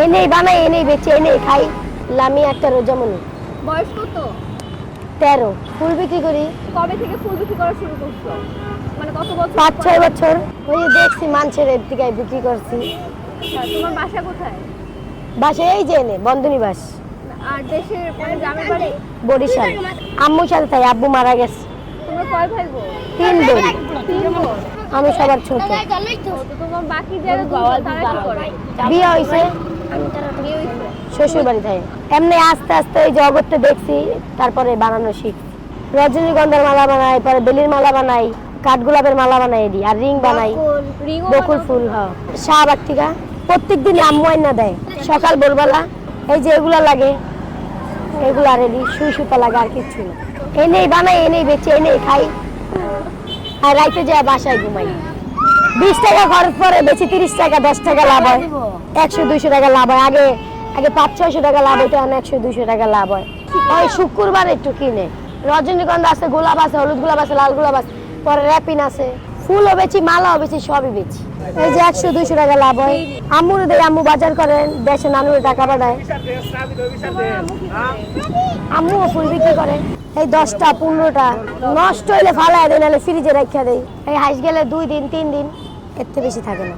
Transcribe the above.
এনেই বানাই, এনেই বেচি, এনেই খাই। লামি একটা রোজামনি। বয়স কত? 13। ফুল বিক্রি করি। কবে থেকে ফুল বিক্রি করা শুরু করছো? মানে কত বছর? 5-6 বছর। ওই যে দেখছি মানুষের দিকে বিক্রি করছি। আচ্ছা, তোমার বাসা কোথায়? বাসা এই যে এনে বন্ধনী বাস। আর দেশের মানে গ্রামের বাড়ি? বরিশাল। আম্মুর সাথে তাই, আব্বু মারা গেছে। তোমরা কয় ভাই বোন? 3 বোন। 3 বোন। আমি সবার ছোট। তো তোমার বাকি যারা দুজন তারা কি করে? বিয়ে হয়েছে, বিয়ে হইছে? শ্বশুর বাড়ি থাকে। এমনি আস্তে আস্তে ওই জগৎটা দেখছি, তারপরে বানানো শিখছি। রজনীগন্ধার মালা বানাই, পরে বেলির মালা বানাই, কাঠগোলাপের মালা বানাই দিই, আর রিং বানাই। রিংও বকুল ফুল, হ্যাঁ। শাহবাগ থেকে প্রত্যেকদিন আম্মু আইনা দেয়। সকাল ভোরবেলা এই যে এগুলা লাগে, এগুলা রেডি, সুই সুতা লাগে, আর কিচ্ছু না। এনেই বানাই, এনেই বেচি, এনেই খাই। আর রাইতে যায় বাসায় ঘুমাই। 20 টাকা খরচ পরে বেশি, 30 টাকা 10 টাকা লাভ হয়। 100-200 টাকা লাভ হয়। আগে আগে 500-600 টাকা লাভ হইতো, এখন 100-200 টাকা লাভ হয়। ওই শুক্রবার একটু কিনে রজনীগন্ধা আছে, গোলাপ আছে, হলুদ গোলাপ আছে, লাল গোলাপ আছে, পরে র্যাপিন আছে। ফুলও বেচি, মালাও বেচি, সবই বেচি। এই যে 100-200 টাকা লাভ হয়। আম্মুর দেয়, আম্মু বাজার করেন, দেশে নানুরে টাকা পাঠায়। তোমার আম্মু কি করে? আম্মুও ফুল বিক্রি করে। এই 10টা 15টা নষ্ট হইলে ফালায় দেয়, নাহলে ফ্রিজে রাখিয়া দেয়। এই হাঁস গেলে 2 দিন 3 দিন, এর থেকে বেশি থাকে না।